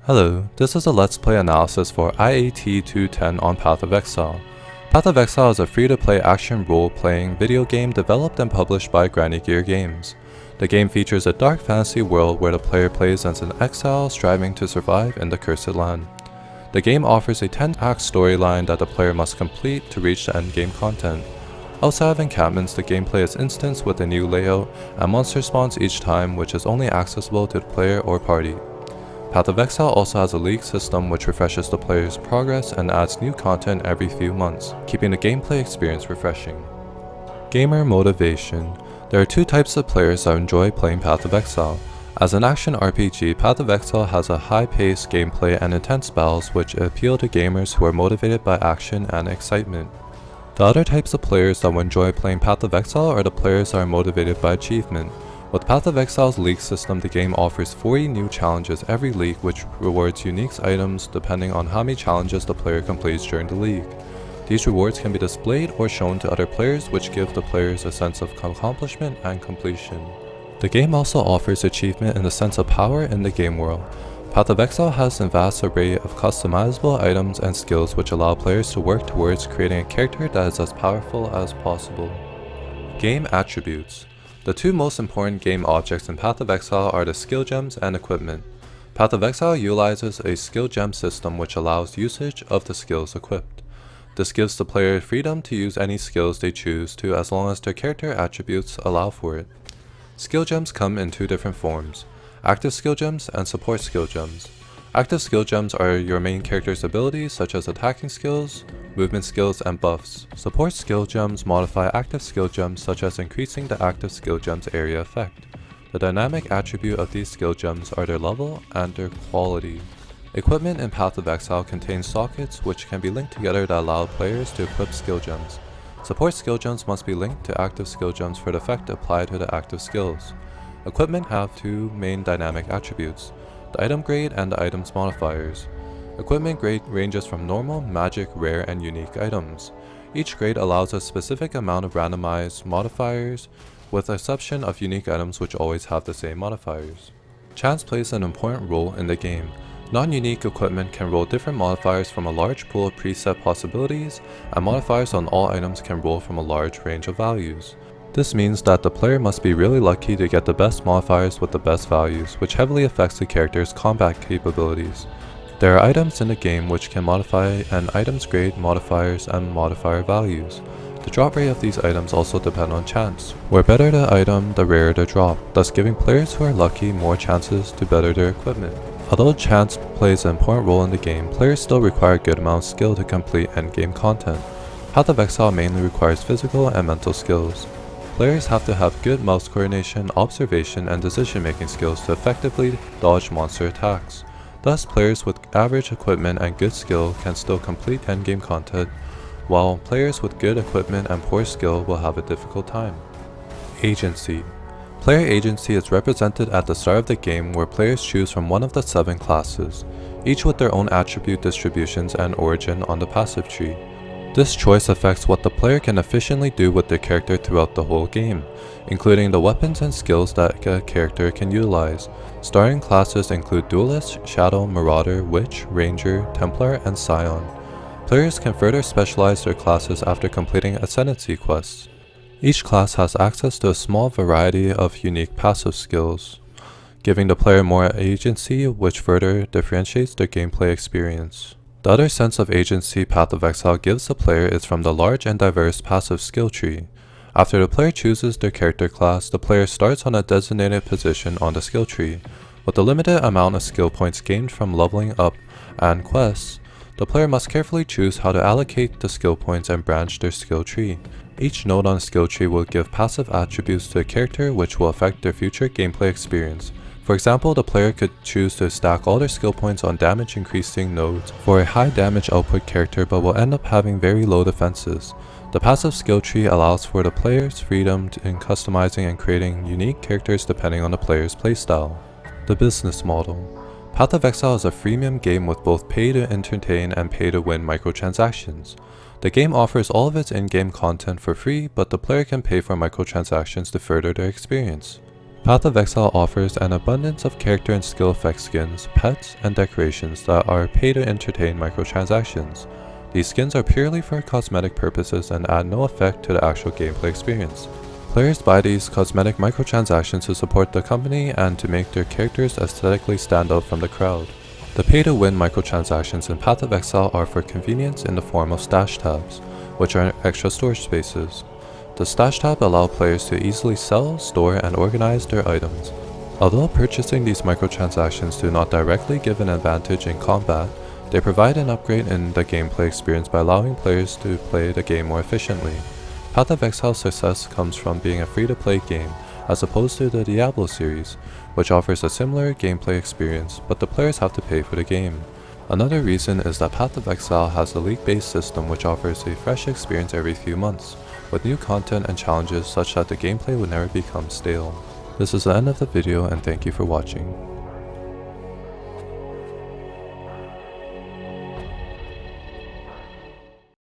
Hello, this is a Let's Play analysis for IAT210 on Path of Exile. Path of Exile is a free-to-play action role-playing video game developed and published by Granny Gear Games. The game features a dark fantasy world where the player plays as an exile striving to survive in the Cursed Land. The game offers a 10-act storyline that the player must complete to reach the endgame content. Outside of encampments, the gameplay is instanced with a new layout, and monster spawns each time, which is only accessible to the player or party. Path of Exile also has a league system which refreshes the player's progress and adds new content every few months, keeping the gameplay experience refreshing. Gamer motivation. There are two types of players that enjoy playing Path of Exile. As an action RPG, Path of Exile has a high-paced gameplay and intense battles which appeal to gamers who are motivated by action and excitement. The other types of players that will enjoy playing Path of Exile are the players that are motivated by achievement. With Path of Exile's league system, the game offers 40 new challenges every league, which rewards unique items depending on how many challenges the player completes during the league. These rewards can be displayed or shown to other players, which give the players a sense of accomplishment and completion. The game also offers achievement in the sense of power in the game world. Path of Exile has a vast array of customizable items and skills which allow players to work towards creating a character that is as powerful as possible. Game attributes. The two most important game objects in Path of Exile are the skill gems and equipment. Path of Exile utilizes a skill gem system which allows usage of the skills equipped. This gives the player freedom to use any skills they choose to as long as their character attributes allow for it. Skill gems come in two different forms: active skill gems and support skill gems. Active skill gems are your main character's abilities such as attacking skills, movement skills, and buffs. Support skill gems modify active skill gems such as increasing the active skill gem's area effect. The dynamic attribute of these skill gems are their level and their quality. Equipment in Path of Exile contains sockets which can be linked together that allow players to equip skill gems. Support skill gems must be linked to active skill gems for the effect applied to the active skills. Equipment have two main dynamic attributes: the item grade and the item's modifiers. Equipment grade ranges from normal, magic, rare, and unique items. Each grade allows a specific amount of randomized modifiers, with the exception of unique items which always have the same modifiers. Chance plays an important role in the game. Non-unique equipment can roll different modifiers from a large pool of preset possibilities, and modifiers on all items can roll from a large range of values. This means that the player must be really lucky to get the best modifiers with the best values, which heavily affects the character's combat capabilities. There are items in the game which can modify an item's grade, modifiers, and modifier values. The drop rate of these items also depend on chance. Where better the item, the rarer the drop, thus giving players who are lucky more chances to better their equipment. Although chance plays an important role in the game, players still require a good amount of skill to complete endgame content. Path of Exile mainly requires physical and mental skills. Players have to have good mouse coordination, observation, and decision-making skills to effectively dodge monster attacks. Thus, players with average equipment and good skill can still complete endgame content, while players with good equipment and poor skill will have a difficult time. Agency. Player agency is represented at the start of the game, where players choose from one of the 7 classes, each with their own attribute distributions and origin on the passive tree. This choice affects what the player can efficiently do with their character throughout the whole game, including the weapons and skills that a character can utilize. Starting classes include Duelist, Shadow, Marauder, Witch, Ranger, Templar, and Scion. Players can further specialize their classes after completing Ascendancy quests. Each class has access to a small variety of unique passive skills, giving the player more agency, which further differentiates their gameplay experience. The other sense of agency Path of Exile gives the player is from the large and diverse passive skill tree. After the player chooses their character class, the player starts on a designated position on the skill tree. With a limited amount of skill points gained from leveling up and quests, the player must carefully choose how to allocate the skill points and branch their skill tree. Each node on the skill tree will give passive attributes to a character which will affect their future gameplay experience. For example, the player could choose to stack all their skill points on damage increasing nodes for a high damage output character, but will end up having very low defenses. The passive skill tree allows for the player's freedom in customizing and creating unique characters depending on the player's playstyle. The business model. Path of Exile is a freemium game with both pay to entertain and pay to win microtransactions. The game offers all of its in-game content for free, but the player can pay for microtransactions to further their experience. Path of Exile offers an abundance of character and skill effect skins, pets, and decorations that are pay to entertain microtransactions. These skins are purely for cosmetic purposes and add no effect to the actual gameplay experience. Players buy these cosmetic microtransactions to support the company and to make their characters aesthetically stand out from the crowd. The pay-to-win microtransactions in Path of Exile are for convenience in the form of stash tabs, which are extra storage spaces. The stash tab allows players to easily sell, store, and organize their items. Although purchasing these microtransactions do not directly give an advantage in combat, they provide an upgrade in the gameplay experience by allowing players to play the game more efficiently. Path of Exile's success comes from being a free-to-play game, as opposed to the Diablo series, which offers a similar gameplay experience, but the players have to pay for the game. Another reason is that Path of Exile has a league-based system which offers a fresh experience every few months, with new content and challenges such that the gameplay would never become stale. This is the end of the video and thank you for watching.